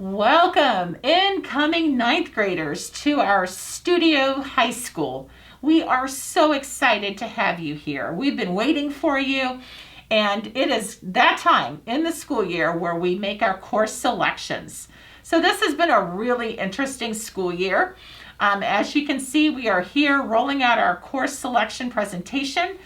Welcome, incoming ninth graders, to our studio high school. We are so excited to have you here. We've been waiting for you, and it is that time in the school year where we make our course selections. So this has been a really interesting school year. As you can see, we are here rolling out our course selection presentation,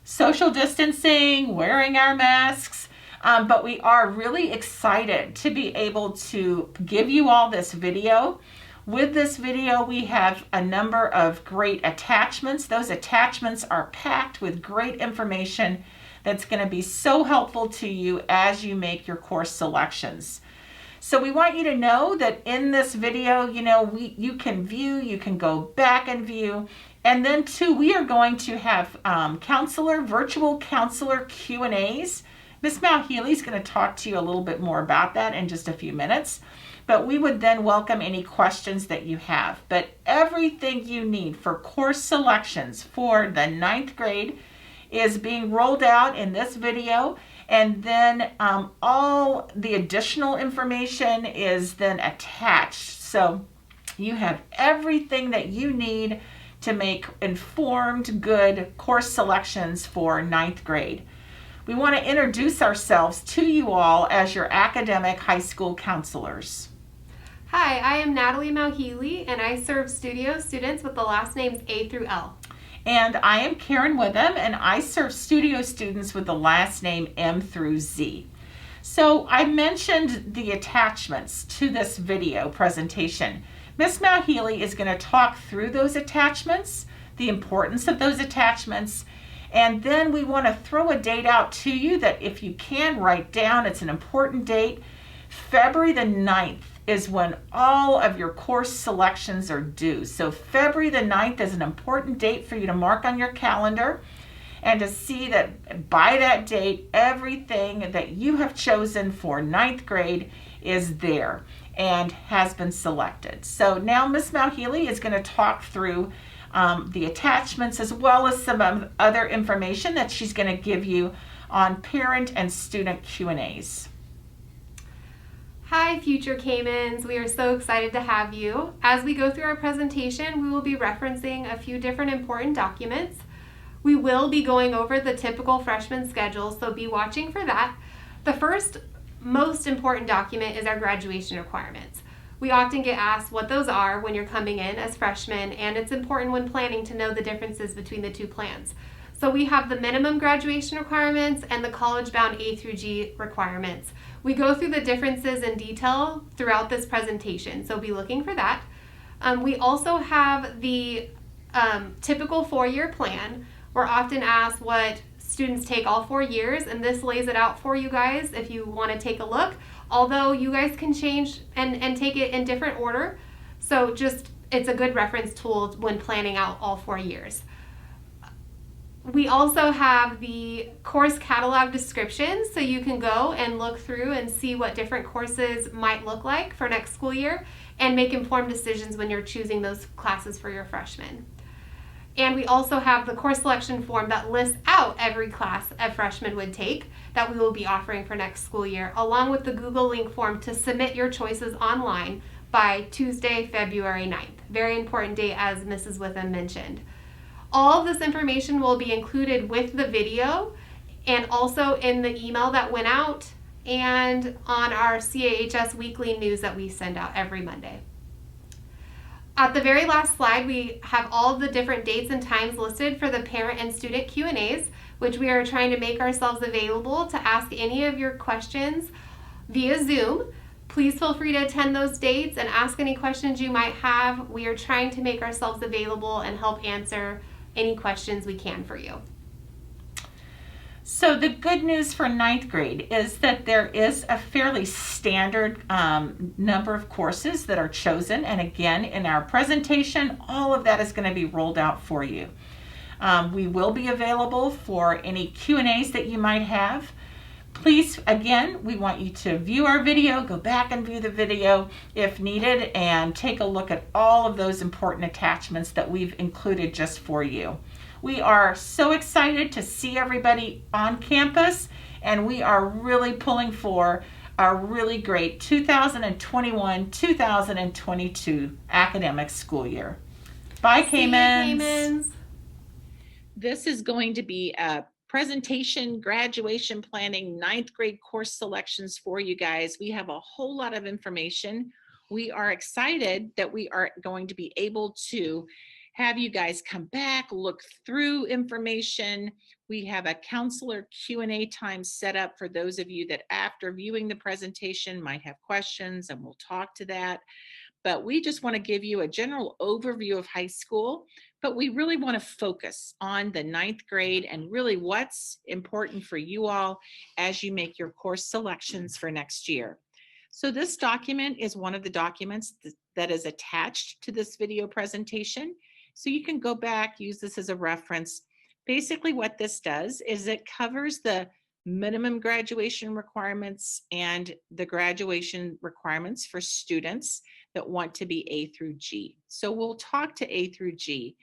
social distancing, wearing our masks. But we are really excited to be able to give you all this video. With this video, we have a number of great attachments. Those attachments are packed with great information that's going to be so helpful to you as you make your course selections. So we want you to know that in this video, you can view, you can go back and view. And then too, we are going to have virtual counselor Q&As. Miss Malhealy is going to talk to you a little bit more about that in just a few minutes, but we would then welcome any questions that you have. But everything you need for course selections for the ninth grade is being rolled out in this video, and then all the additional information is then attached. So you have everything that you need to make informed, good course selections for ninth grade. We want to introduce ourselves to you all as your academic high school counselors. Hi, I am Natalie Malhealy, and I serve studio students with the last names A through L. And I am Karen Witham, and I serve studio students with the last name M through Z. So I mentioned the attachments to this video presentation. Miss Malhealy is going to talk through those attachments, the importance of those attachments, and then we want to throw a date out to you that if you can write down, it's an important date. February the 9th is when all of your course selections are due. So February the 9th is an important date for you to mark on your calendar and to see that by that date, everything that you have chosen for ninth grade is there and has been selected. So now Miss Malhealy is going to talk through the attachments as well as some other information that she's going to give you on parent and student Q&As. Hi, future Caymans. We are so excited to have you. As we go through our presentation, we will be referencing a few different important documents. We will be going over the typical freshman schedule, so be watching for that. The first most important document is our graduation requirements. We often get asked what those are when you're coming in as freshmen, and it's important when planning to know the differences between the two plans. So we have the minimum graduation requirements and the college-bound A through G requirements. We go through the differences in detail throughout this presentation, so be looking for that. We also have the typical four-year plan. We're often asked what students take all 4 years, and this lays it out for you guys if you want to take a look. Although you guys can change and take it in different order. So it's a good reference tool when planning out all 4 years. We also have the course catalog descriptions, so you can go and look through and see what different courses might look like for next school year and make informed decisions when you're choosing those classes for your freshmen. And we also have the course selection form that lists out every class a freshman would take that we will be offering for next school year, along with the Google link form to submit your choices online by Tuesday, February 9th. Very important date, as Mrs. Witham mentioned. All of this information will be included with the video and also in the email that went out and on our CAHS weekly news that we send out every Monday. At the very last slide, we have all of the different dates and times listed for the parent and student Q&As, which we are trying to make ourselves available to ask any of your questions via Zoom. Please feel free to attend those dates and ask any questions you might have. We are trying to make ourselves available and help answer any questions we can for you. So the good news for ninth grade is that there is a fairly standard number of courses that are chosen. And again, in our presentation, all of that is going to be rolled out for you. We will be available for any Q&As that you might have. Please, again, we want you to view our video, go back and view the video if needed, and take a look at all of those important attachments that we've included just for you. We are so excited to see everybody on campus, and we are really pulling for our really great 2021-2022 academic school year. Bye, Caymans. This is going to be a presentation, graduation planning, 9th grade course selections for you guys. We have a whole lot of information. We are excited that we are going to be able to have you guys come back, look through information. We have a counselor Q&A time set up for those of you that after viewing the presentation might have questions, and we'll talk to that. But we just want to give you a general overview of high school, but we really want to focus on the 9th grade and really what's important for you all as you make your course selections for next year. So this document is one of the documents that is attached to this video presentation. So you can go back, use this as a reference. Basically what this does is it covers the minimum graduation requirements and the graduation requirements for students that want to be A through G. So we'll talk to A through G.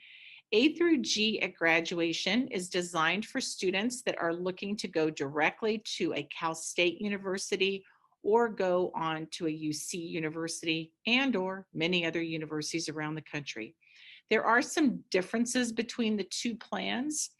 A through G at graduation is designed for students that are looking to go directly to a Cal State University or go on to a UC University and or many other universities around the country. There are some differences between the two plans.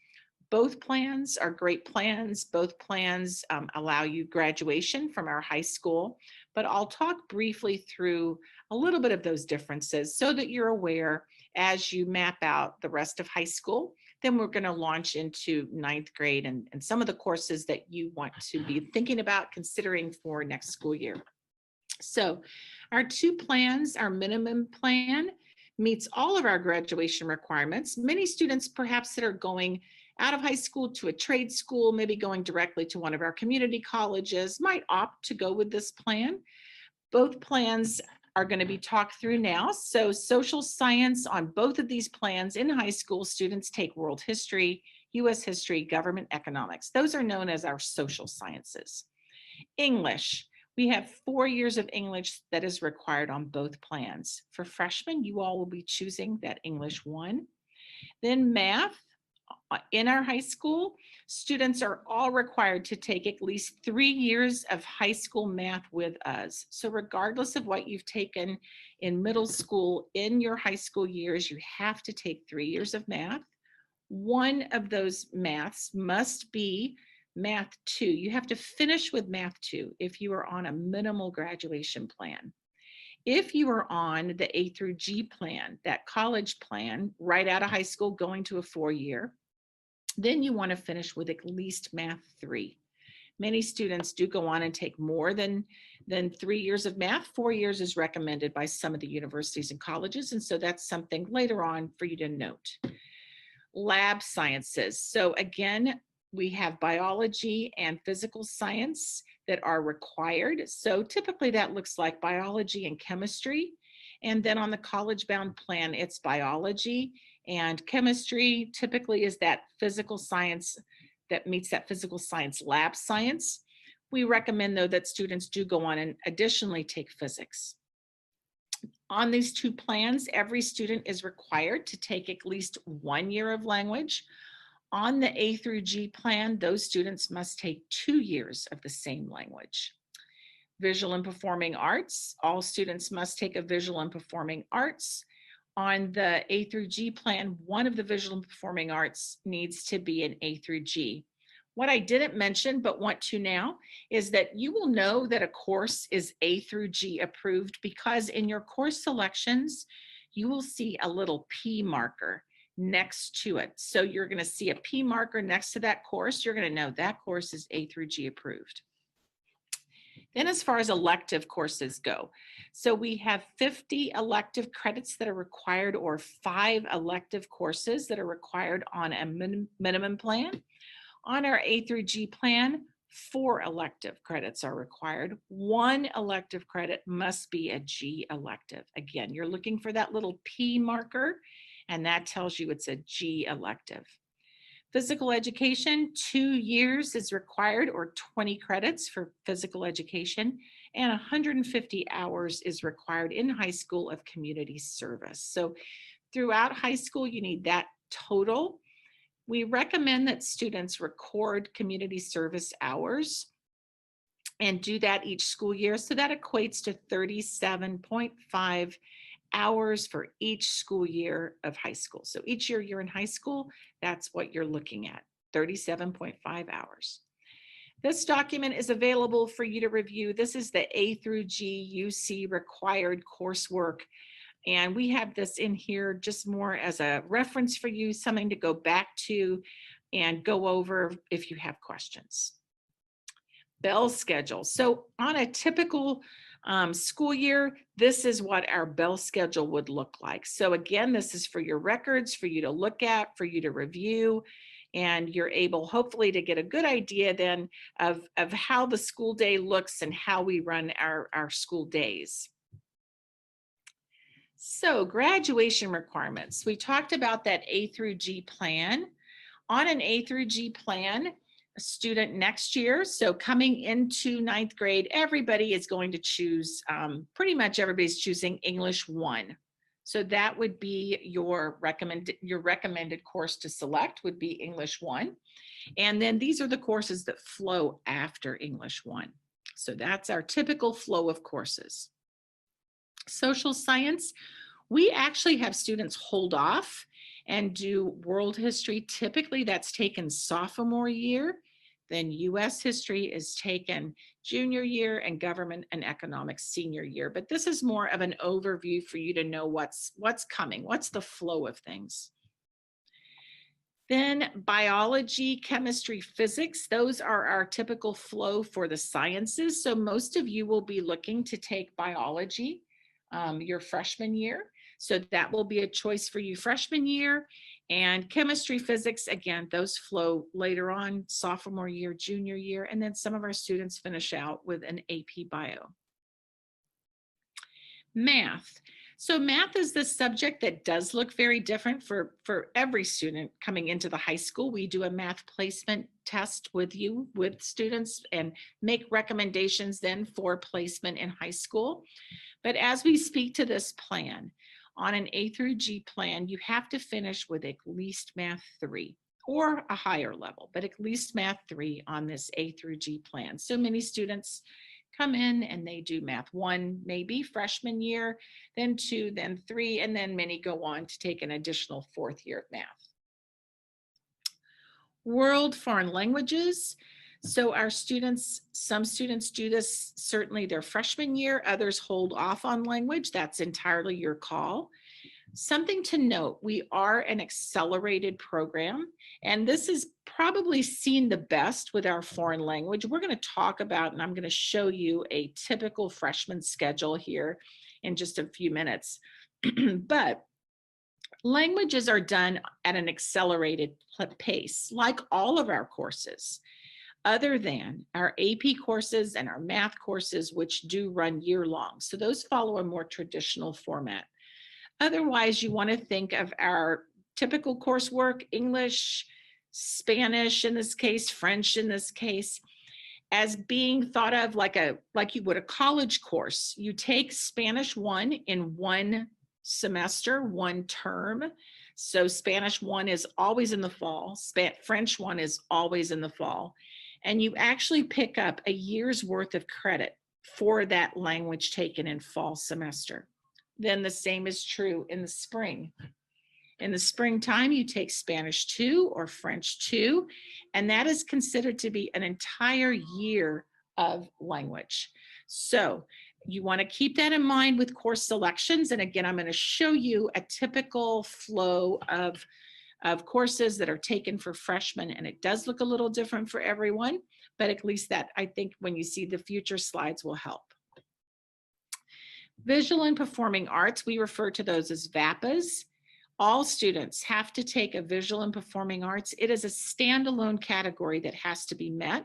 Both plans are great plans. Both plans allow you graduation from our high school, but I'll talk briefly through a little bit of those differences so that you're aware as you map out the rest of high school. Then we're going to launch into 9th grade and some of the courses that you want to be thinking about considering for next school year. So our two plans, our minimum plan meets all of our graduation requirements. Many students perhaps that are going out of high school to a trade school, maybe going directly to one of our community colleges, might opt to go with this plan. Both plans are going to be talked through now. So social science on both of these plans in high school, students take world history, US history, government economics. Those are known as our social sciences. English, we have 4 years of English that is required on both plans. For freshmen, you all will be choosing that English 1. Then math. In our high school, students are all required to take at least 3 years of high school math with us. So regardless of what you've taken in middle school, in your high school years, you have to take 3 years of math. One of those maths must be Math 2. You have to finish with Math 2 if you are on a minimal graduation plan. If you are on the A through G plan, that college plan, right out of high school going to a 4-year, then you want to finish with at least Math 3. Many students do go on and take more than 3 years of math. 4 years is recommended by some of the universities and colleges, and so that's something later on for you to note. Lab sciences. So again, we have biology and physical science that are required. So typically that looks like biology and chemistry. And then on the college-bound plan, it's biology and chemistry. Typically is that physical science that meets that physical science lab science. We recommend though that students do go on and additionally take physics. On these two plans, every student is required to take at least 1 year of language. On the A through G plan, those students must take 2 years of the same language. Visual and performing arts, all students must take a visual and performing arts. On the A through G plan, one of the visual and performing arts needs to be an A through G. What I didn't mention, but want to now, is that you will know that a course is A through G approved because in your course selections, you will see a little P marker next to it. So you're going to see a P marker next to that course. You're going to know that course is A through G approved. Then as far as elective courses go, so we have 50 elective credits that are required or 5 elective courses that are required on a minimum plan. On our A through G plan, 4 elective credits are required. 1 elective credit must be a G elective. Again, you're looking for that little P marker, and that tells you it's a G elective. Physical education, 2 years is required or 20 credits for physical education, and 150 hours is required in high school of community service. So throughout high school, you need that total. We recommend that students record community service hours and do that each school year. So that equates to 37.5 hours for each school year of high school. So each year you're in high school, that's what you're looking at, 37.5 hours. This document is available for you to review. This is the A through G UC required coursework. And we have this in here just more as a reference for you, something to go back to and go over if you have questions. Bell schedule. So on a typical school year, this is what our bell schedule would look like. So again, this is for your records, for you to look at, for you to review, and you're able hopefully to get a good idea then of how the school day looks and how we run our school days. So graduation requirements. We talked about that A through G plan. On an A through G plan, a student next year, so coming into ninth grade, everybody is going to choose, pretty much everybody's choosing English 1. So that would be your recommended course to select would be English 1. And then these are the courses that flow after English 1. So that's our typical flow of courses. Social science, we actually have students hold off and do world history. Typically that's taken sophomore year, then US history is taken junior year, and government and economics senior year. But this is more of an overview for you to know what's coming, what's the flow of things. Then biology, chemistry, physics, those are our typical flow for the sciences. So most of you will be looking to take biology your freshman year. So that will be a choice for you freshman year. And chemistry, physics, again, those flow later on, sophomore year, junior year, and then some of our students finish out with an AP Bio. Math. So math is the subject that does look very different for every student coming into the high school. We do a math placement test with students, and make recommendations then for placement in high school. But as we speak to this plan, on an A through G plan, you have to finish with at least Math 3 or a higher level, but at least Math 3 on this A through G plan. So many students come in and they do Math 1, maybe freshman year, then 2, then 3, and then many go on to take an additional 4th year of math. World foreign languages. So our students, some students do this certainly their freshman year, others hold off on language. That's entirely your call. Something to note, we are an accelerated program, and this is probably seen the best with our foreign language. We're going to talk about, and I'm going to show you a typical freshman schedule here in just a few minutes. But languages are done at an accelerated pace, like all of our courses, other than our AP courses and our math courses, which do run year long. So those follow a more traditional format. Otherwise, you want to think of our typical coursework, English, Spanish in this case, French in this case, as being thought of like you would a college course. You take Spanish 1 in one semester, one term. So Spanish 1 is always in the fall. French 1 is always in the fall. And you actually pick up a year's worth of credit for that language taken in fall semester. Then the same is true in the spring. In the springtime, you take Spanish 2 or French 2, and that is considered to be an entire year of language. So you want to keep that in mind with course selections. And again, I'm going to show you a typical flow of courses that are taken for freshmen, and it does look a little different for everyone, but at least that, I think, when you see the future slides, will help. Visual and performing arts, we refer to those as VAPAs. All students have to take a visual and performing arts. It is a standalone category that has to be met.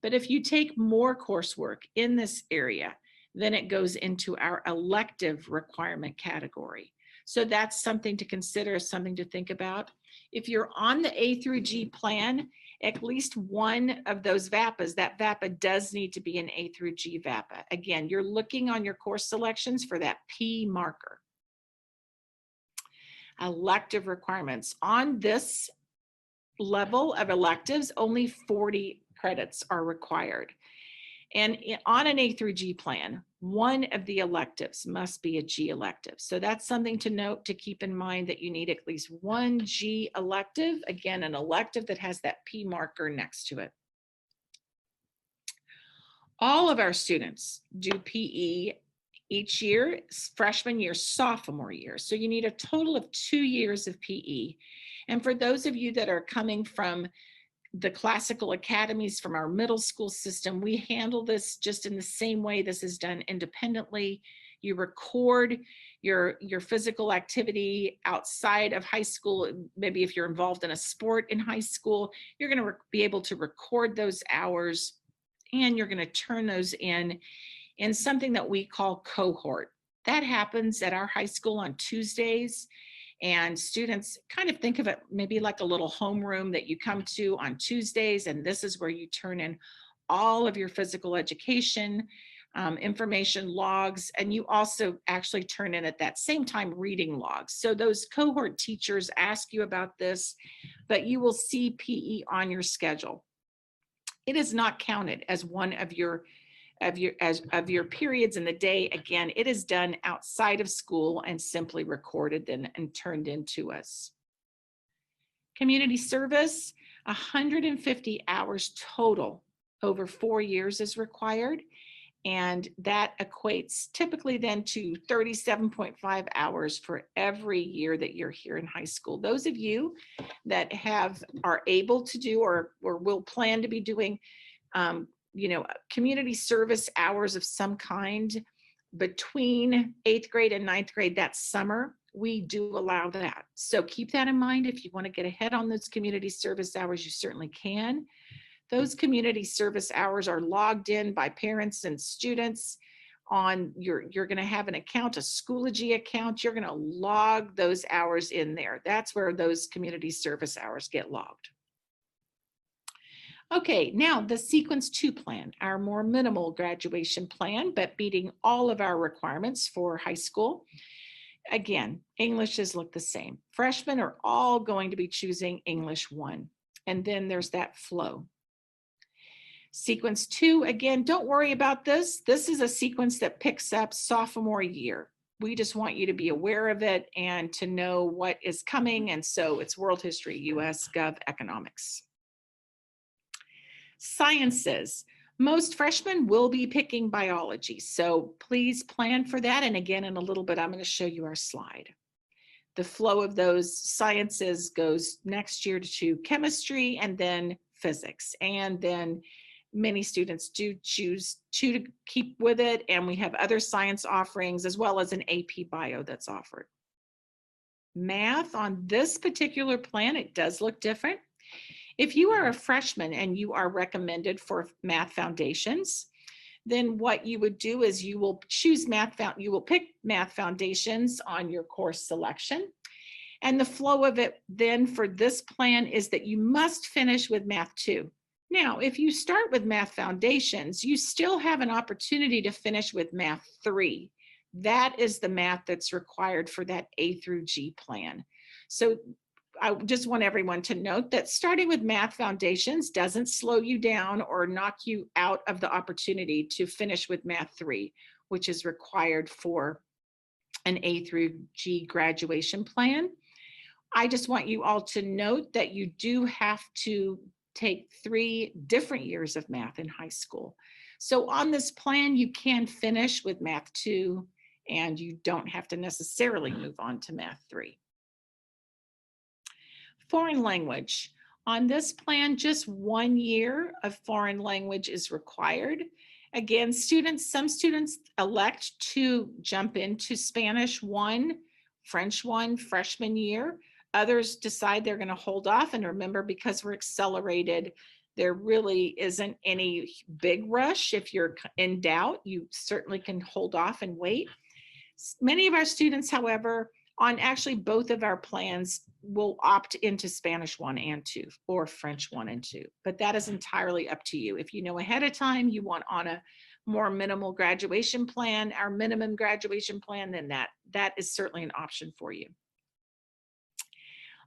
But if you take more coursework in this area, then it goes into our elective requirement category. So that's something to consider, something to think about. If you're on the A through G plan, at least one of those VAPAs, that VAPA does need to be an A through G VAPA. Again, you're looking on your course selections for that P marker. Elective requirements. On this level of electives, only 40 credits are required. And on an A through G plan, one of the electives must be a G elective. So that's something to note, to keep in mind, that you need at least one G elective. Again, an elective that has that P marker next to it. All of our students do PE each year, freshman year, sophomore year. So you need a total of 2 years of PE. And for those of you that are coming from the classical academies, from our middle school system, we handle this just in the same way this is done independently. You record your physical activity outside of high school. Maybe if you're involved in a sport in high school, you're going to be able to record those hours, and you're going to turn those in something that we call cohort. That happens at our high school on Tuesdays. And students kind of think of it maybe like a little homeroom that you come to on Tuesdays, and this is where you turn in all of your physical education information logs, and you also actually turn in at that same time reading logs. So those cohort teachers ask you about this, but you will see PE on your schedule. It is not counted as one of your periods in the day. Again, it is done outside of school and simply recorded then and turned into us. Community service, 150 hours total over 4 years is required. And that equates typically then to 37.5 hours for every year that you're here in high school. Those of you that are able to do or will plan to be doing community service hours of some kind between 8th grade and 9th grade that summer, we do allow that. So keep that in mind. If you want to get ahead on those community service hours, you certainly can. Those community service hours are logged in by parents and students on you're going to have an account, a Schoology account. You're going to log those hours in there. That's where those community service hours get logged. Okay, now the Sequence 2 plan, our more minimal graduation plan, but meeting all of our requirements for high school. Again, Englishes look the same. Freshmen are all going to be choosing English 1, and then there's that flow. Sequence 2, again, don't worry about this. This is a sequence that picks up sophomore year. We just want you to be aware of it and to know what is coming, and so it's World History, US Gov, Economics. Sciences. Most freshmen will be picking biology, so please plan for that. And again, in a little bit, I'm going to show you our slide. The flow of those sciences goes next year to chemistry and then physics. And then many students do choose to keep with it. And we have other science offerings as well as an AP bio that's offered. Math on this particular plan, it does look different. If you are a freshman and you are recommended for Math Foundations, then what you would do is you will choose you will pick Math Foundations on your course selection. And the flow of it then for this plan is that you must finish with Math 2. Now, if you start with Math Foundations, you still have an opportunity to finish with Math 3. That is the math that's required for that A through G plan. So I just want everyone to note that starting with Math Foundations doesn't slow you down or knock you out of the opportunity to finish with Math 3, which is required for an A through G graduation plan. I just want you all to note that you do have to take 3 different years of math in high school. So on this plan, you can finish with Math 2, and you don't have to necessarily move on to Math 3. Foreign language. On this plan, just 1 year of foreign language is required. Again, some students elect to jump into Spanish 1, French 1 freshman year. Others decide they're going to hold off. And remember, because we're accelerated, there really isn't any big rush. If you're in doubt, you certainly can hold off and wait. Many of our students, however, on actually both of our plans will opt into Spanish 1 and 2 or French 1 and 2, but that is entirely up to you. If you know ahead of time you want on a more minimal graduation plan, our minimum graduation plan, then that is certainly an option for you.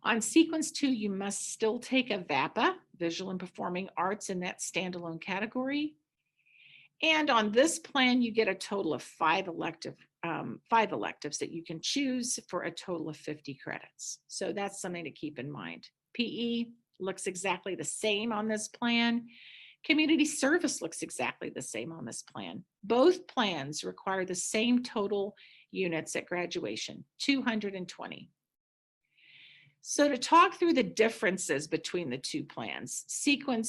On Sequence 2, you must still take a VAPA, Visual and Performing Arts, in that standalone category. And on this plan, you get a total of five electives that you can choose for a total of 50 credits. So that's something to keep in mind. PE looks exactly the same on this plan. Community service looks exactly the same on this plan. Both plans require the same total units at graduation, 220. So to talk through the differences between the two plans, on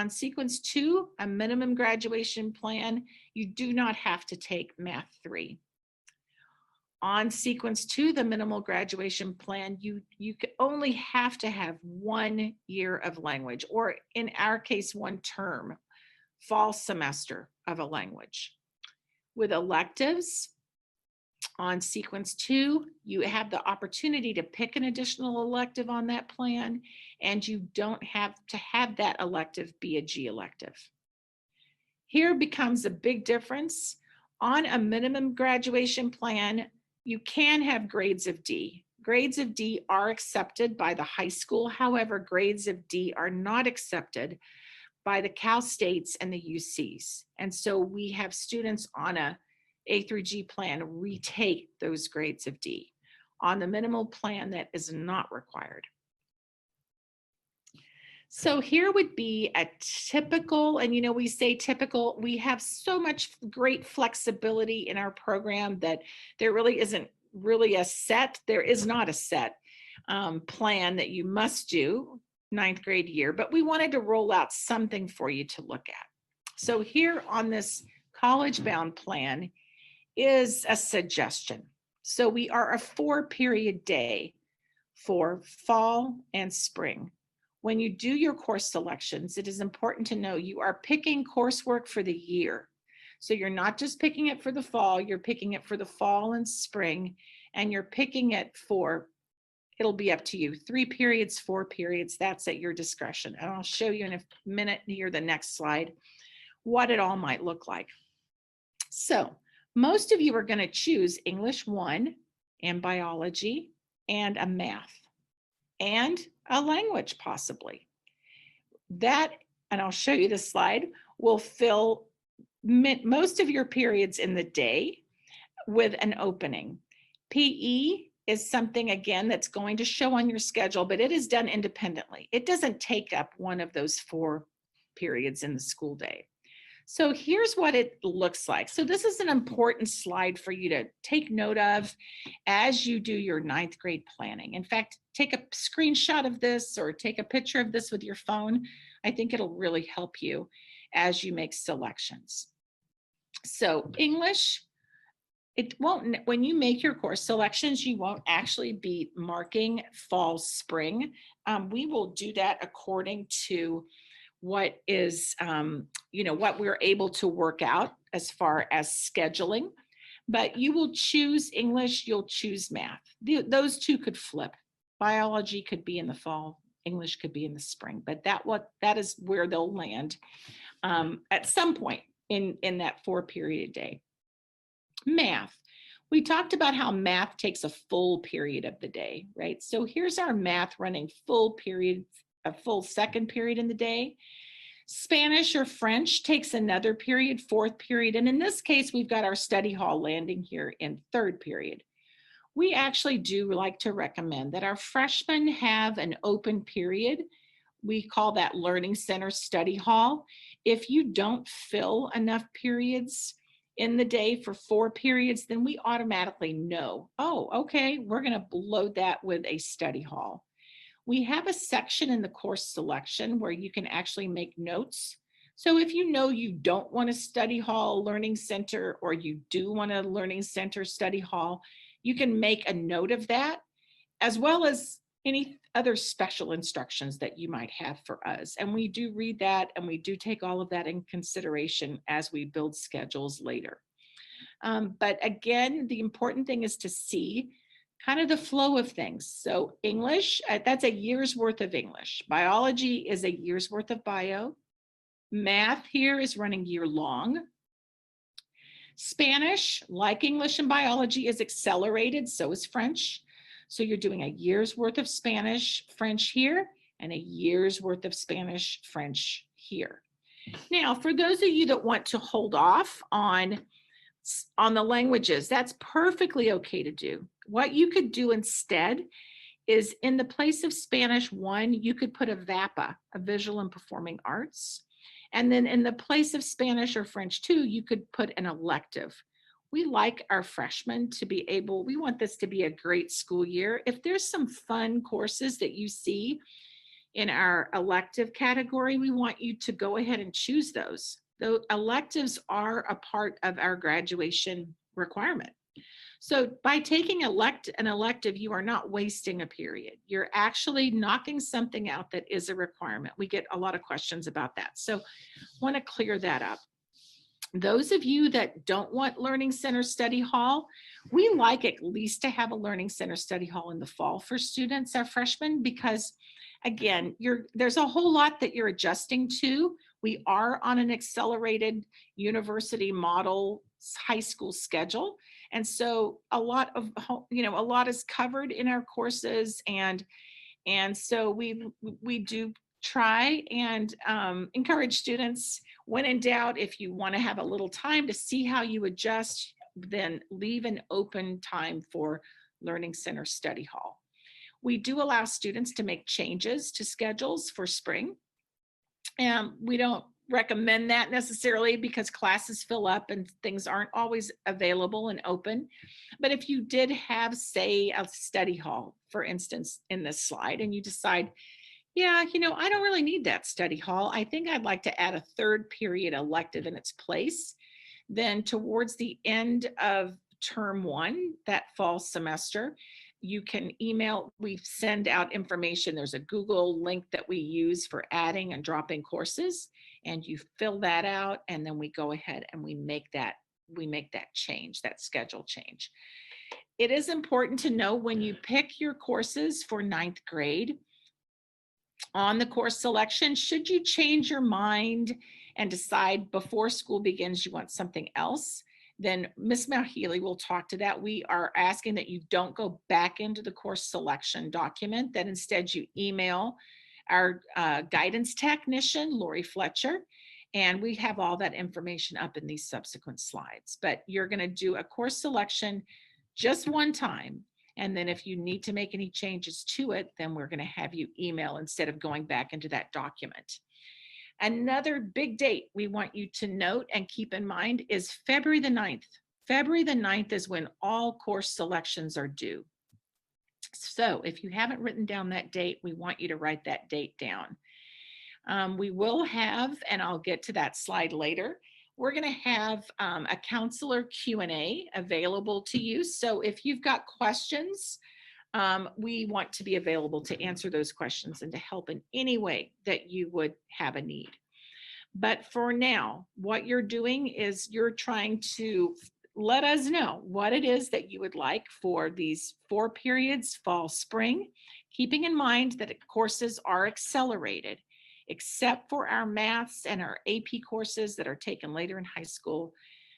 sequence two, a minimum graduation plan, you do not have to take Math 3. On sequence two, the minimal graduation plan, you only have to have 1 year of language, or in our case, 1 term, fall semester of a language. With electives, on sequence two, you have the opportunity to pick an additional elective on that plan, and you don't have to have that elective be a G elective. Here becomes a big difference. On a minimum graduation plan, you can have grades of D. Grades of D are accepted by the high school. However, grades of D are not accepted by the Cal States and the UCs. And so we have students on A through G plan retake those grades of D. On the minimal plan, that is not required. So here would be a typical, and we say typical, we have so much great flexibility in our program that there really isn't really a set, there is not a set plan that you must do 9th grade year, but we wanted to roll out something for you to look at. So here on this college bound plan is a suggestion. So we are a 4-period day for fall and spring. When you do your course selections, it is important to know you are picking coursework for the year. So you're not just picking it for the fall, you're picking it for the fall and spring, and you're picking it for, it'll be up to you, 3 periods, 4 periods, that's at your discretion. And I'll show you in a minute here, the next slide, what it all might look like. So most of you are going to choose English 1 and biology and a math and a language possibly. That, and I'll show you this slide, will fill most of your periods in the day with an opening. PE is something, again, that's going to show on your schedule, but it is done independently. It doesn't take up one of those 4 periods in the school day. So here's what it looks like. So this is an important slide for you to take note of as you do your 9th grade planning. In fact, take a screenshot of this or take a picture of this with your phone. I think it'll really help you as you make selections. So English, it won't, when you make your course selections, you won't actually be marking fall, spring. We will do that according to what is, what we're able to work out as far as scheduling, but you will choose English, you'll choose math. Those two could flip. Biology could be in the fall, English could be in the spring, but that is where they'll land at some point in that 4-period day. Math. We talked about how math takes a full period of the day, right? So here's our math running full period, a full 2nd period in the day. Spanish or French takes another period, 4th period. And in this case, we've got our study hall landing here in 3rd period. We actually do like to recommend that our freshmen have an open period. We call that Learning Center Study Hall. If you don't fill enough periods in the day for 4 periods, then we automatically know, oh, okay, we're going to load that with a study hall. We have a section in the course selection where you can actually make notes. So if you know you don't want a study hall learning center, or you do want a learning center study hall, you can make a note of that, as well as any other special instructions that you might have for us. And we do read that, and we do take all of that in consideration as we build schedules later. But again, the important thing is to see kind of the flow of things. So English, that's a year's worth of English. Biology is a year's worth of bio. Math here is running year long. Spanish, like English and biology, is accelerated, so is French. So you're doing a year's worth of Spanish, French here, and a year's worth of Spanish, French here. Now, for those of you that want to hold off on the languages, that's perfectly okay to do. What you could do instead is in the place of Spanish 1, you could put a VAPA, a Visual and Performing Arts. And then in the place of Spanish or French 2, you could put an elective. We like our freshmen to be able, we want this to be a great school year. If there's some fun courses that you see in our elective category, we want you to go ahead and choose those. The electives are a part of our graduation requirement. So by taking an elective, you are not wasting a period. You're actually knocking something out that is a requirement. We get a lot of questions about that. So want to clear that up. Those of you that don't want Learning Center Study Hall, we like at least to have a Learning Center Study Hall in the fall for students, our freshmen, because again, there's a whole lot that you're adjusting to. We are on an accelerated university model high school schedule. And so a lot is covered in our courses. And so we do try and encourage students, when in doubt, if you want to have a little time to see how you adjust, then leave an open time for Learning Center Study Hall. We do allow students to make changes to schedules for spring. And we don't recommend that necessarily because classes fill up and things aren't always available and open. But if you did have, say, a study hall, for instance, in this slide, and you decide, yeah, I don't really need that study hall. I think I'd like to add a third period elective in its place. Then towards the end of term 1, that fall semester, you can email, we send out information. There's a Google link that we use for adding and dropping courses, and you fill that out, and then we go ahead and we make that change, that schedule change. It is important to know when you pick your courses for 9th grade, on the course selection, should you change your mind and decide before school begins you want something else, then Ms. Malhealy will talk to that. We are asking that you don't go back into the course selection document, that instead you email our guidance technician, Lori Fletcher, and we have all that information up in these subsequent slides. But you're going to do a course selection just one time. And then if you need to make any changes to it, then we're going to have you email instead of going back into that document. Another big date we want you to note and keep in mind is February the 9th. February the 9th is when all course selections are due. So if you haven't written down that date, we want you to write that date down. We will have, and I'll get to that slide later, we're going to have a counselor Q&A available to you. So if you've got questions, we want to be available to answer those questions and to help in any way that you would have a need. But for now, what you're doing is you're trying to let us know what it is that you would like for these 4 periods, fall, spring, keeping in mind that courses are accelerated, except for our maths and our AP courses that are taken later in high school.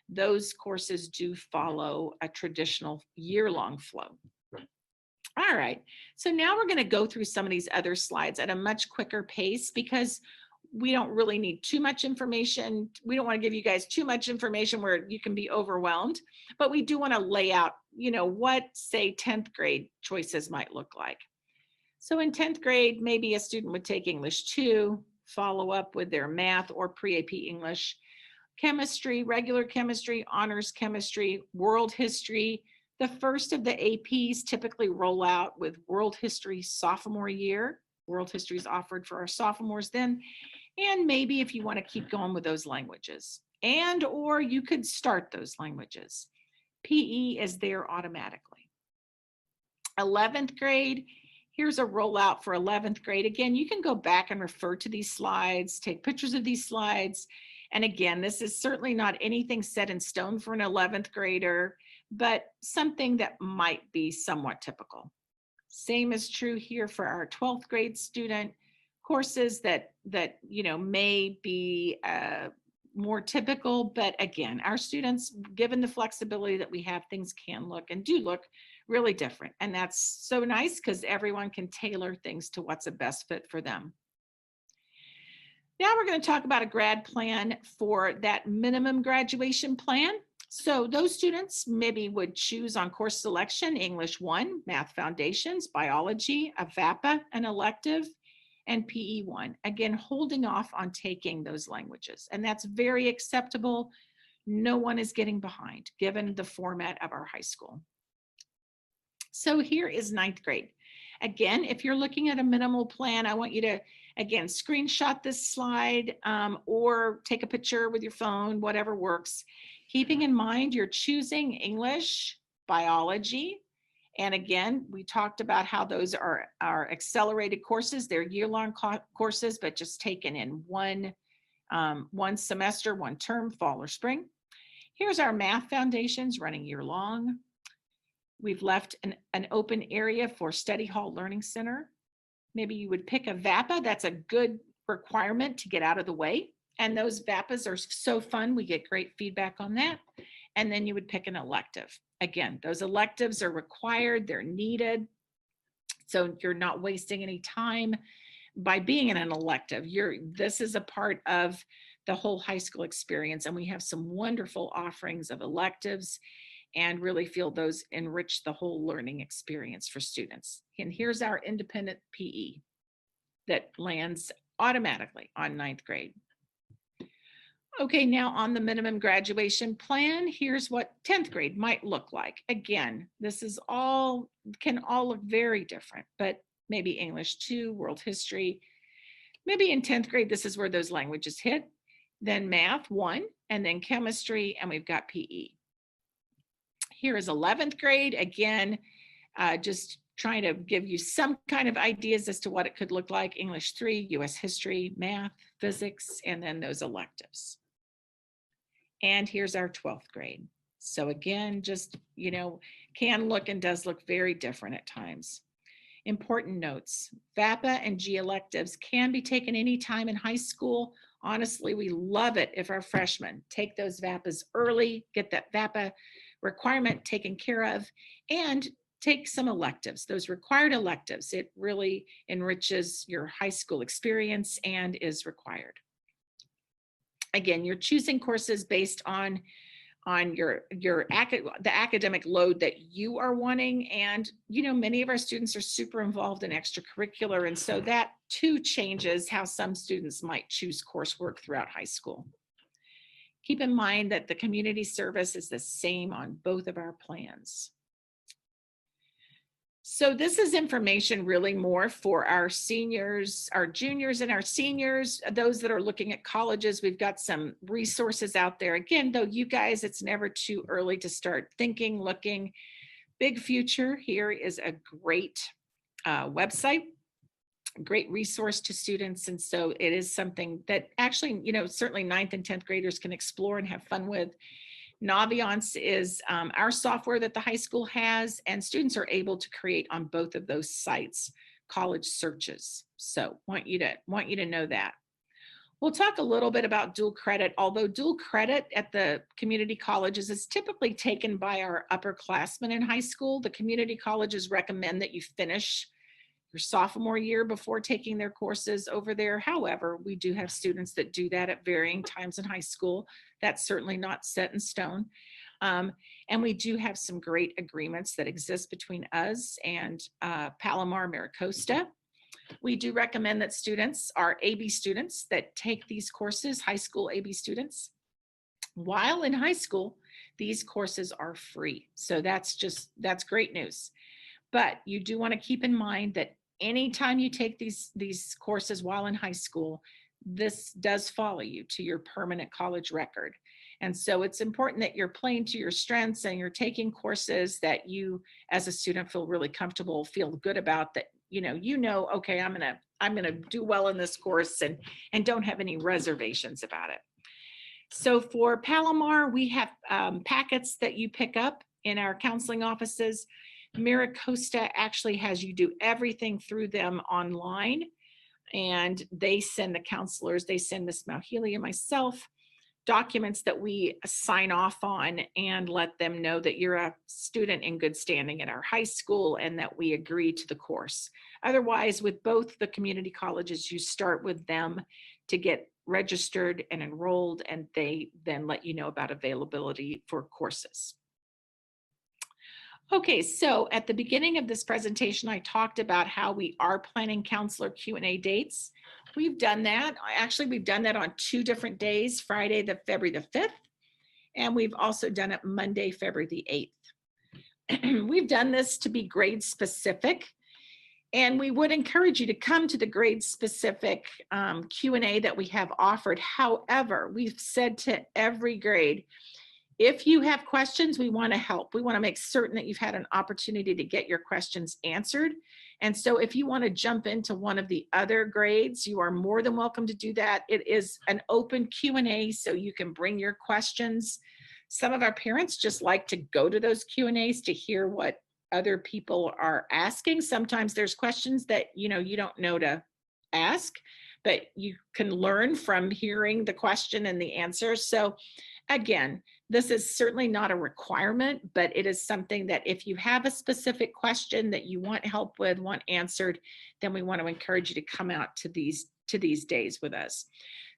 Those courses do follow a traditional year-long flow. All right, so now we're going to go through some of these other slides at a much quicker pace because we don't really need too much information. We don't want to give you guys too much information where you can be overwhelmed, but we do want to lay out, what, say, 10th grade choices might look like. So in 10th grade, maybe a student would take English 2, follow up with their math or pre-AP English, chemistry, regular chemistry, honors chemistry, world history. The first of the APs typically roll out with world history sophomore year. World history is offered for our sophomores then. And maybe if you want to keep going with those languages, or you could start those languages. PE is there automatically. 11th grade, here's a rollout for 11th grade. Again, you can go back and refer to these slides, take pictures of these slides. And again, this is certainly not anything set in stone for an 11th grader, but something that might be somewhat typical. Same is true here for our 12th grade student. Courses that may be more typical, but again, our students, given the flexibility that we have, things can look and do look really different. And that's so nice because everyone can tailor things to what's a best fit for them. Now we're going to talk about a grad plan for that minimum graduation plan. So those students maybe would choose on course selection, English 1, Math Foundations, Biology, a VAPA, an elective, and PE 1. Again, holding off on taking those languages. And that's very acceptable. No one is getting behind given the format of our high school. So here is ninth grade. Again, if you're looking at a minimal plan, I want you to, again, screenshot this slide or take a picture with your phone, whatever works. Keeping in mind you're choosing English, biology, and again, we talked about how those are accelerated courses. They're year-long courses, but just taken in one semester, one term, fall or spring. Here's our Math Foundations running year-long. We've left an open area for Study Hall Learning Center. Maybe you would pick a VAPA. That's a good requirement to get out of the way. And those VAPAs are so fun. We get great feedback on that. And then you would pick an elective. Again, those electives are required. They're needed. So you're not wasting any time by being in an elective. This is a part of the whole high school experience. And we have some wonderful offerings of electives and really feel those enrich the whole learning experience for students. And here's our independent PE that lands automatically on ninth grade. Okay, now on the minimum graduation plan, here's what 10th grade might look like. Again, this is can all look very different, but maybe English 2, world history. Maybe in 10th grade, this is where those languages hit. Then math 1, and then chemistry, and we've got PE. Here is 11th grade. Again, just trying to give you some kind of ideas as to what it could look like. English 3, US history, math, physics, and then those electives. And here's our 12th grade. So again, just, can look and does look very different at times. Important notes, VAPA and G electives can be taken anytime in high school. Honestly, we love it if our freshmen take those VAPAs early, get that VAPA requirement taken care of, and take some electives, those required electives. It really enriches your high school experience and is required. Again, you're choosing courses based on the academic load that you are wanting. And, many of our students are super involved in extracurricular. And so that too changes how some students might choose coursework throughout high school. Keep in mind that the community service is the same on both of our plans. So this is information really more for our seniors, our juniors and our seniors, those that are looking at colleges. We've got some resources out there. Again, though, you guys, it's never too early to start thinking, looking. Big Future here is a great website, great resource to students. And so it is something that actually, certainly 9th and 10th graders can explore and have fun with. Naviance is our software that the high school has, and students are able to create on both of those sites college searches. So want you to know that. We'll talk a little bit about dual credit, although dual credit at the community colleges is typically taken by our upperclassmen in high school. The community colleges recommend that you finish your sophomore year before taking their courses over there. However, we do have students that do that at varying times in high school. That's certainly not set in stone. And we do have some great agreements that exist between us and Palomar Maricosta. We do recommend that students are AB students that take these courses, high school AB students. While in high school, these courses are free. So that's great news. But you do want to keep in mind that anytime you take these courses while in high school, this does follow you to your permanent college record. And so it's important that you're playing to your strengths and you're taking courses that you as a student feel really comfortable, feel good about, that okay, I'm gonna do well in this course and don't have any reservations about it. So for Palomar, we have packets that you pick up in our counseling offices. Maricosta actually has you do everything through them online, and they send the counselors, they send Ms. Mauhealy and myself documents that we sign off on and let them know that you're a student in good standing at our high school and that we agree to the course. Otherwise, with both the community colleges, you start with them to get registered and enrolled, and they then let you know about availability for courses. Okay, so at the beginning of this presentation, I talked about how we are planning counselor Q&A dates. We've done that. Actually, we've done that on 2 different days, Friday, February the 5th, and we've also done it Monday, February the 8th. We've done this to be grade specific, and we would encourage you to come to the grade specific Q&A that we have offered. However, we've said to every grade, if you have questions, we want to help. We want to make certain that you've had an opportunity to get your questions answered. And so if you want to jump into one of the other grades, you are more than welcome to do that. It is an open Q&A, so you can bring your questions. Some of our parents just like to go to those Q&As to hear what other people are asking. Sometimes there's questions that you don't know to ask, but you can learn from hearing the question and the answer. So again, this is certainly not a requirement, but it is something that if you have a specific question that you want help with, want answered, then we want to encourage you to come out to these days with us.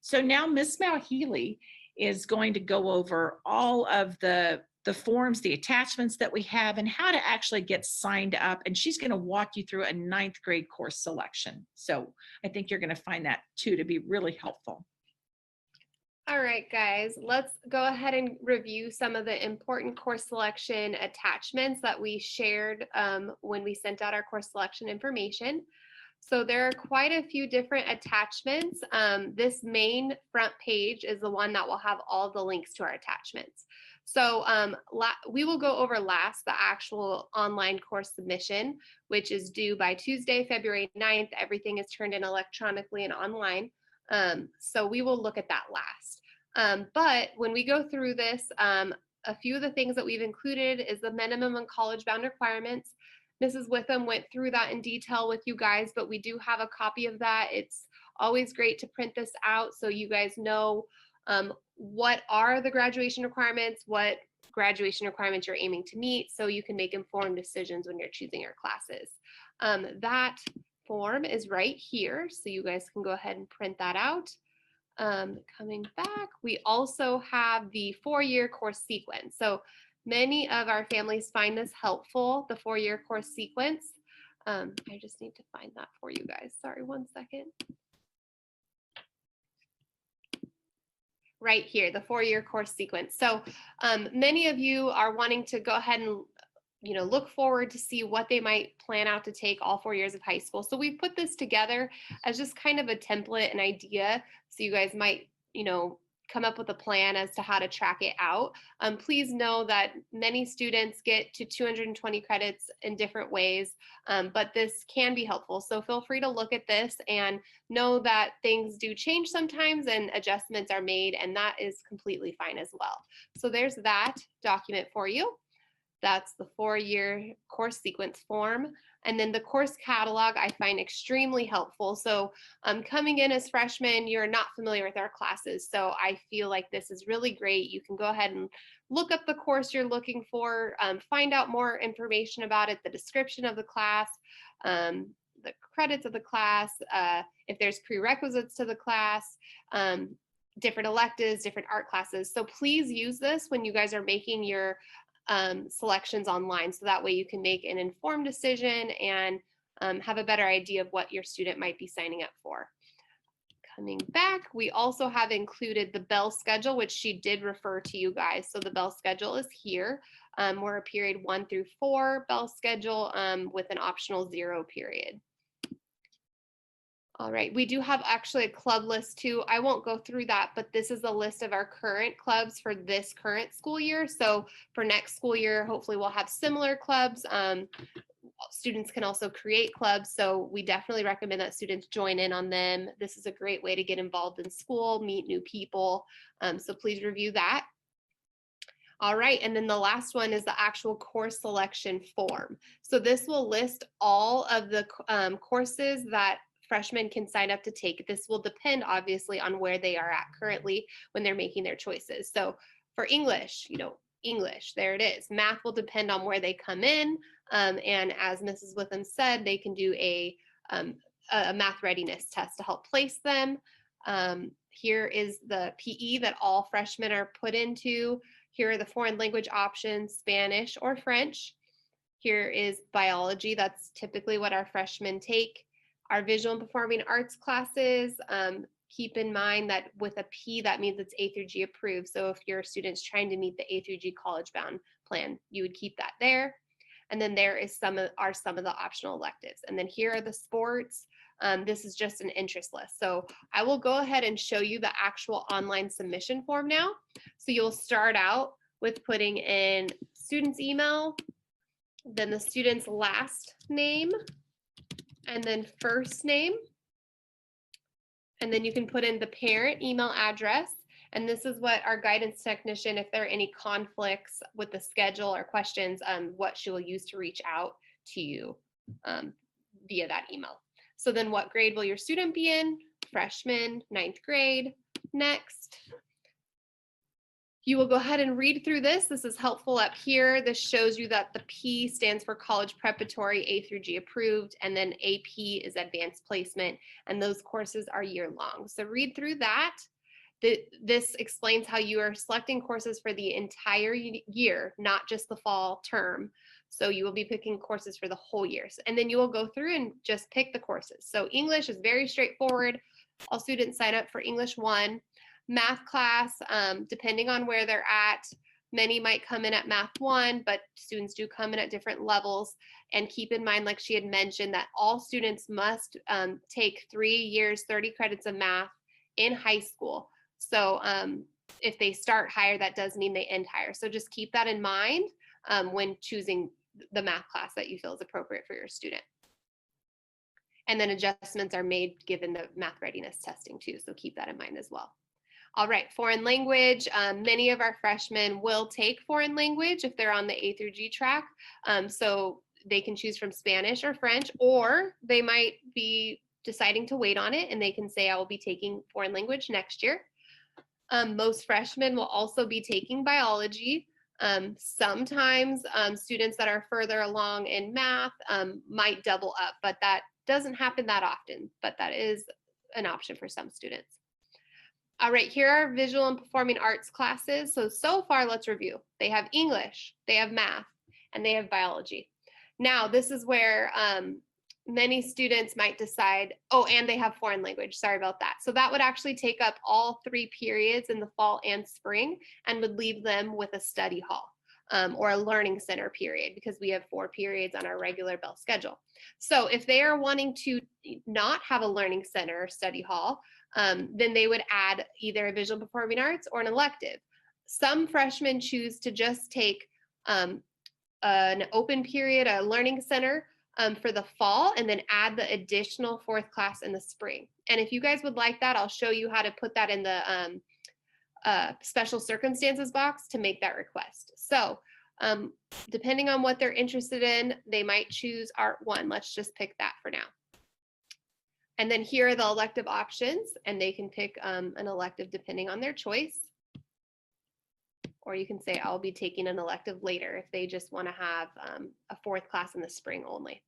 So now Miss Malhealy is going to go over all of the forms, the attachments that we have, and how to actually get signed up. And she's going to walk you through a 9th grade course selection. So I think you're going to find that too to be really helpful. All right, guys, let's go ahead and review some of the important course selection attachments that we shared when we sent out our course selection information. So there are quite a few different attachments. This main front page is the one that will have all the links to our attachments. So we will go over last the actual online course submission, which is due by Tuesday, February 9th. Everything is turned in electronically and online. So we will look at that last. But when we go through this, a few of the things that we've included is the minimum and college-bound requirements. Mrs. Witham went through that in detail with you guys, but we do have a copy of that. It's always great to print this out so you guys know what are the graduation requirements, what graduation requirements you're aiming to meet, so you can make informed decisions when you're choosing your classes. That form is right here, so you guys can go ahead and print that out. Coming back, we also have the 4-year course sequence. So many of our families find this helpful, the 4-year course sequence. I just need to find that for you guys. Sorry, one second. Right here, the 4-year course sequence. So many of you are wanting to go ahead and look forward to see what they might plan out to take all 4 years of high school. So we put this together as just kind of a template, an idea, so you guys might, come up with a plan as to how to track it out. Please know that many students get to 220 credits in different ways, but this can be helpful. So feel free to look at this and know that things do change sometimes and adjustments are made, and that is completely fine as well. So there's that document for you. That's the 4-year course sequence form. And then the course catalog I find extremely helpful. So coming in as freshmen, you're not familiar with our classes. So I feel like this is really great. You can go ahead and look up the course you're looking for, find out more information about it, the description of the class, the credits of the class, if there's prerequisites to the class, different electives, different art classes. So please use this when you guys are making your selections online, so that way you can make an informed decision and have a better idea of what your student might be signing up for. Coming back, we also have included the bell schedule, which she did refer to you guys. So the bell schedule is here. We're a period 1 through 4 bell schedule with an optional 0 period. All right, we do have actually a club list too. I won't go through that, but this is a list of our current clubs for this current school year. So for next school year, hopefully we'll have similar clubs. Students can also create clubs, so we definitely recommend that students join in on them. This is a great way to get involved in school, meet new people, so please review that. All right, and then the last one is the actual course selection form. So this will list all of the courses that freshmen can sign up to take. This will depend obviously on where they are at currently when they're making their choices. So for English, English, there it is. Math will depend on where they come in. And as Mrs. Witham said, they can do a math readiness test to help place them. Here is the PE that all freshmen are put into. Here are the foreign language options, Spanish or French. Here is biology. That's typically what our freshmen take. Our visual and performing arts classes, keep in mind that with a P, that means it's A through G approved. So if your student's trying to meet the A through G college bound plan, you would keep that there. And then there is some of the optional electives. And then here are the sports. This is just an interest list. So I will go ahead and show you the actual online submission form now. So you'll start out with putting in student's email, then the student's last name, and then first name. And then you can put in the parent email address. And this is what our guidance technician, if there are any conflicts with the schedule or questions, what she will use to reach out to you via that email. So then what grade will your student be in? Freshman, 9th grade. Next. You will go ahead and read through this. This is helpful up here. This shows you that the P stands for college preparatory, A through G approved, and then AP is advanced placement, and those courses are year long. So read through that. This explains how you are selecting courses for the entire year, not just the fall term. So you will be picking courses for the whole year. And then you will go through and just pick the courses. So English is very straightforward. All students sign up for English 1. Math class, depending on where they're at, many might come in at Math 1, but students do come in at different levels. And keep in mind, like she had mentioned, that all students must take 3 years, 30 credits of math in high school. So if they start higher, that does mean they end higher. So just keep that in mind when choosing the math class that you feel is appropriate for your student. And then adjustments are made given the math readiness testing too. So keep that in mind as well. All right, foreign language. Many of our freshmen will take foreign language if they're on the A through G track. So they can choose from Spanish or French, or they might be deciding to wait on it and they can say, I will be taking foreign language next year. Most freshmen will also be taking biology. Sometimes students that are further along in math might double up, but that doesn't happen that often, but that is an option for some students. All right, here are visual and performing arts classes. So far, let's review. They have English, they have math, and they have biology. Now, this is where many students might decide, oh, and they have foreign language. Sorry about that. So that would actually take up all 3 periods in the fall and spring and would leave them with a study hall or a learning center period because we have 4 periods on our regular bell schedule. So if they are wanting to not have a learning center or study hall, then they would add either a visual performing arts or an elective. Some freshmen choose to just take an open period, a learning center for the fall, and then add the additional 4th class in the spring. And if you guys would like that, I'll show you how to put that in the special circumstances box to make that request. So depending on what they're interested in, they might choose Art 1. Let's just pick that for now. And then here are the elective options, and they can pick an elective depending on their choice. Or you can say, I'll be taking an elective later if they just want to have a 4th class in the spring only.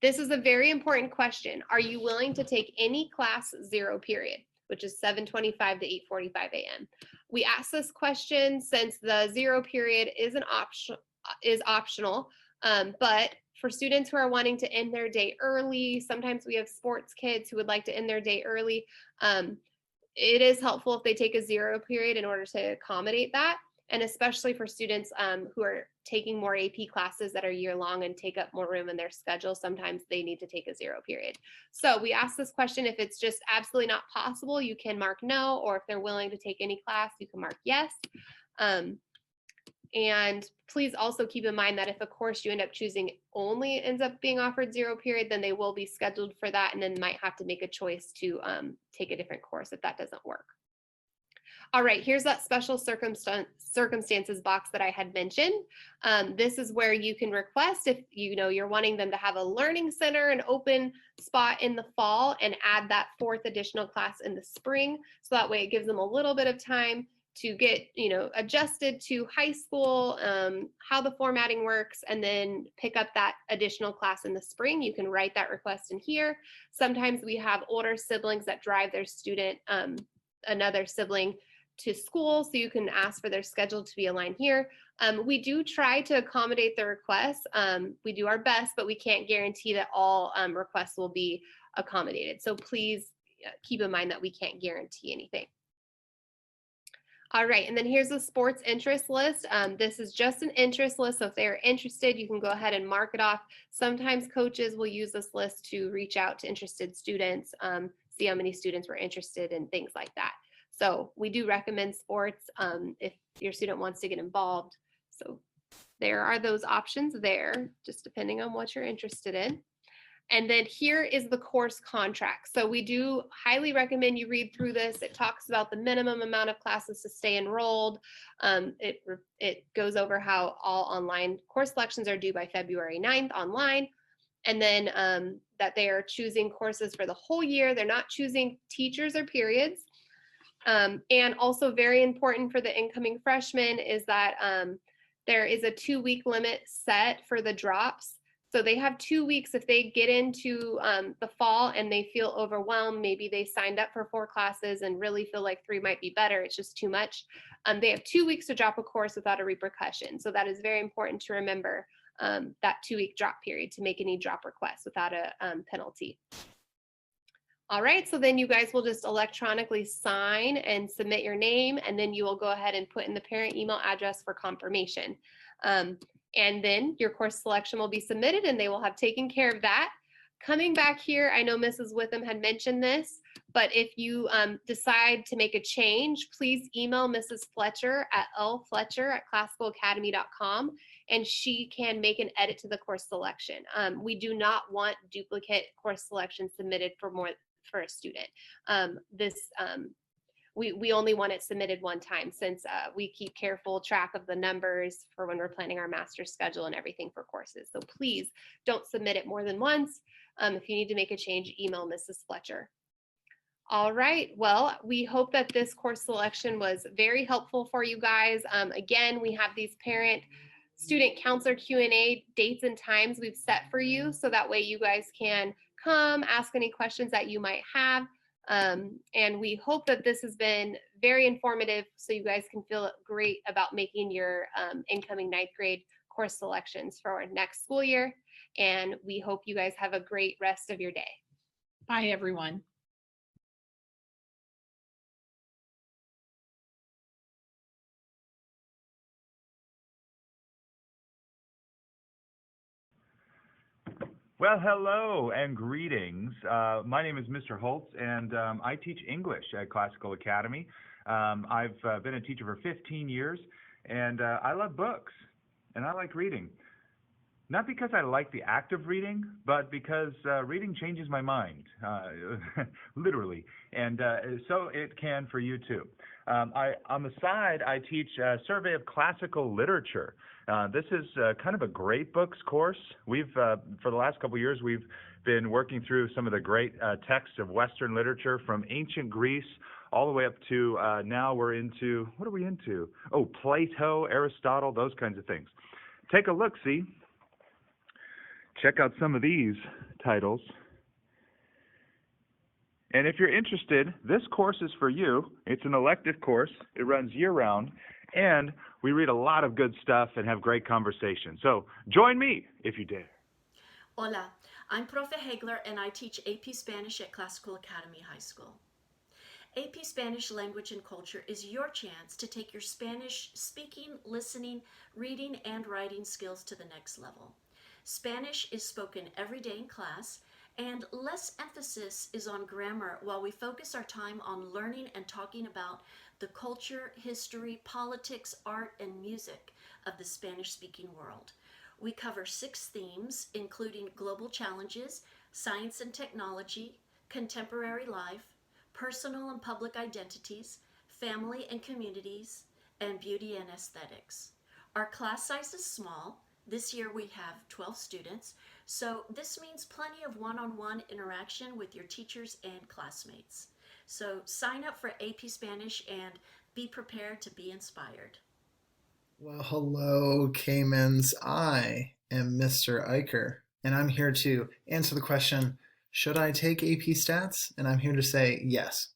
This is a very important question. Are you willing to take any class 0 period, which is 7:25 to 8:45 a.m.? We ask this question since the 0 period is optional, but for students who are wanting to end their day early, sometimes we have sports kids who would like to end their day early. It is helpful if they take a 0 period in order to accommodate that. And especially for students who are taking more AP classes that are year long and take up more room in their schedule, sometimes they need to take a 0 period. So we ask this question, if it's just absolutely not possible, you can mark no, or if they're willing to take any class, you can mark yes. And please also keep in mind that if a course you end up choosing only ends up being offered 0 period, then they will be scheduled for that and then might have to make a choice to take a different course if that doesn't work. All right, here's that special circumstances box that I had mentioned. This is where you can request if you're wanting them to have a learning center, an open spot in the fall, and add that 4th additional class in the spring. So that way it gives them a little bit of time to get adjusted to high school, how the formatting works, and then pick up that additional class in the spring. You can write that request in here. Sometimes we have older siblings that drive their student another sibling to school, so you can ask for their schedule to be aligned here. We do try to accommodate the requests. We do our best, but we can't guarantee that all requests will be accommodated. So please keep in mind that we can't guarantee anything. All right, and then here's the sports interest list. This is just an interest list, so if they're interested, you can go ahead and mark it off. Sometimes coaches will use this list to reach out to interested students, see how many students were interested and things like that. So we do recommend sports if your student wants to get involved. So there are those options there, just depending on what you're interested in. And then here is the course contract. So we do highly recommend you read through this. It talks about the minimum amount of classes to stay enrolled. It goes over how all online course selections are due by February 9th online. And then that they are choosing courses for the whole year. They're not choosing teachers or periods. And also very important for the incoming freshmen is that there is a 2-week limit set for the drops. So they have 2 weeks. If they get into the fall and they feel overwhelmed, maybe they signed up for 4 classes and really feel like 3 might be better, it's just too much. They have 2 weeks to drop a course without a repercussion. So that is very important to remember, that 2-week drop period, to make any drop requests without a penalty. All right, so then you guys will just electronically sign and submit your name, and then you will go ahead and put in the parent email address for confirmation. And then your course selection will be submitted and they will have taken care of that. Coming back here, I know Mrs. Witham had mentioned this, but if you decide to make a change, please email Mrs. Fletcher at lfletcher@classicalacademy.com, and she can make an edit to the course selection. We do not want duplicate course selection submitted for a student. We only want it submitted one time, since we keep careful track of the numbers for when we're planning our master schedule and everything for courses. So please don't submit it more than once. If you need to make a change, email Mrs. Fletcher. All right, well, we hope that this course selection was very helpful for you guys. Again, we have these parent student counselor Q&A dates and times we've set for you, so that way you guys can come ask any questions that you might have. And we hope that this has been very informative, so you guys can feel great about making your incoming 9th grade course selections for our next school year. And we hope you guys have a great rest of your day. Bye, everyone. Well, hello and greetings. My name is Mr. Holtz, and I teach English at Classical Academy. I've been a teacher for 15 years, and I love books, and I like reading. Not because I like the act of reading, but because reading changes my mind, literally, and so it can for you too. On the side, I teach a survey of classical literature. This is kind of a great books course. We've, for the last couple of years, we've been working through some of the great texts of Western literature from ancient Greece all the way up to now we're into, what are we into? Oh, Plato, Aristotle, those kinds of things. Take a look, see? Check out some of these titles. And if you're interested, this course is for you. It's an elective course. It runs year-round, and we read a lot of good stuff and have great conversation. So join me if you dare. Hola, I'm Profe Hagler, and I teach AP Spanish at Classical Academy High School. AP Spanish Language and Culture is your chance to take your Spanish speaking, listening, reading, and writing skills to the next level. Spanish is spoken every day in class, and less emphasis is on grammar while we focus our time on learning and talking about the culture, history, politics, art, and music of the Spanish-speaking world. We cover 6 themes, including global challenges, science and technology, contemporary life, personal and public identities, family and communities, and beauty and aesthetics. Our class size is small. This year we have 12 students, so this means plenty of one-on-one interaction with your teachers and classmates. So sign up for AP Spanish and be prepared to be inspired. Well, hello, Caymans. I am Mr. Eicher, and I'm here to answer the question, should I take AP Stats? And I'm here to say yes.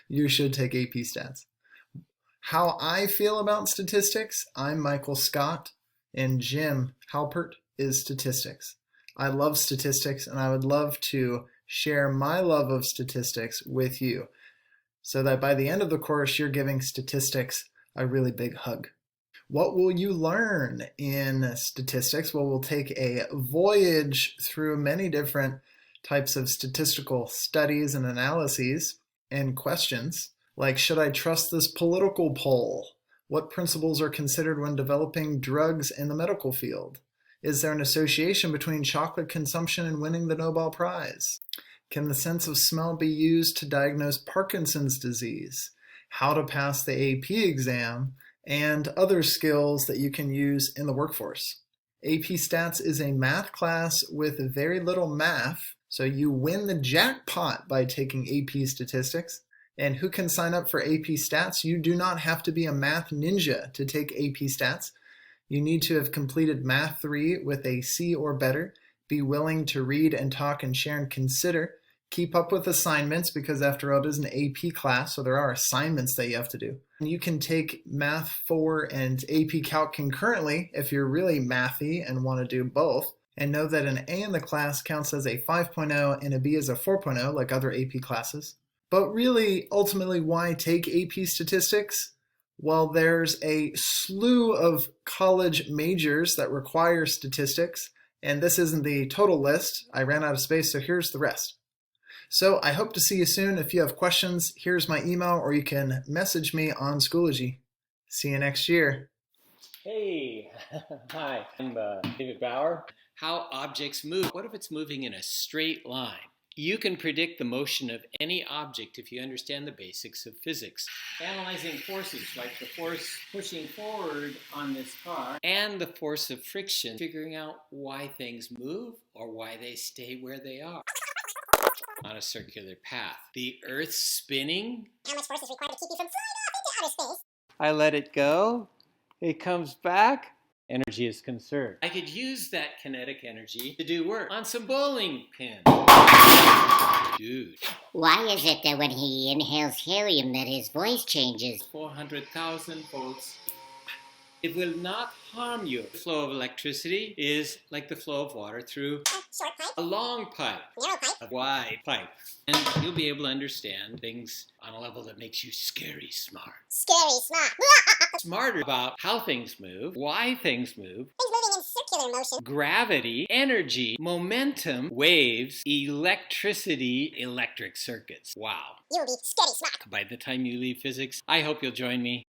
you should take AP Stats. How I feel about statistics, I'm Michael Scott, and Jim Halpert is statistics. I love statistics, and I would love to share my love of statistics with you so that by the end of the course, you're giving statistics a really big hug. What will you learn in statistics? Well, we'll take a voyage through many different types of statistical studies and analyses and questions, like, should I trust this political poll? What principles are considered when developing drugs in the medical field? Is there an association between chocolate consumption and winning the Nobel Prize? Can the sense of smell be used to diagnose Parkinson's disease? How to pass the AP exam, and other skills that you can use in the workforce. AP Stats is a math class with very little math, so you win the jackpot by taking AP Statistics. And who can sign up for AP Stats? You do not have to be a math ninja to take AP Stats. You need to have completed Math 3 with a C or better, be willing to read and talk and share and consider, keep up with assignments because after all it is an AP class, so there are assignments that you have to do. And you can take Math 4 and AP Calc concurrently if you're really mathy and want to do both. And know that an A in the class counts as a 5.0 and a B as a 4.0 like other AP classes. But really, ultimately, why take AP Statistics? Well, there's a slew of college majors that require statistics, and this isn't the total list. I ran out of space, so here's the rest. So I hope to see you soon. If you have questions, here's my email, or you can message me on Schoology. See you next year. Hey, hi, I'm David Bauer. How objects move. What if it's moving in a straight line? You can predict the motion of any object if you understand the basics of physics. Analyzing forces like the force pushing forward on this car and the force of friction, figuring out why things move or why they stay where they are on a circular path. The Earth's spinning. How much force is required to keep you from flying off into outer space? I let it go. It comes back. Energy is conserved. I could use that kinetic energy to do work on some bowling pins. Dude. Why is it that when he inhales helium that his voice changes? 400,000 volts. It will not harm you. The flow of electricity is like the flow of water through short pipe, a long pipe, narrow pipe, a wide pipe. And you'll be able to understand things on a level that makes you scary smart. Scary smart. Smarter about how things move, why things move, Things moving in circular motion, gravity, energy, momentum, waves, electricity, electric circuits. Wow. You will be scary smart. By the time you leave physics, I hope you'll join me.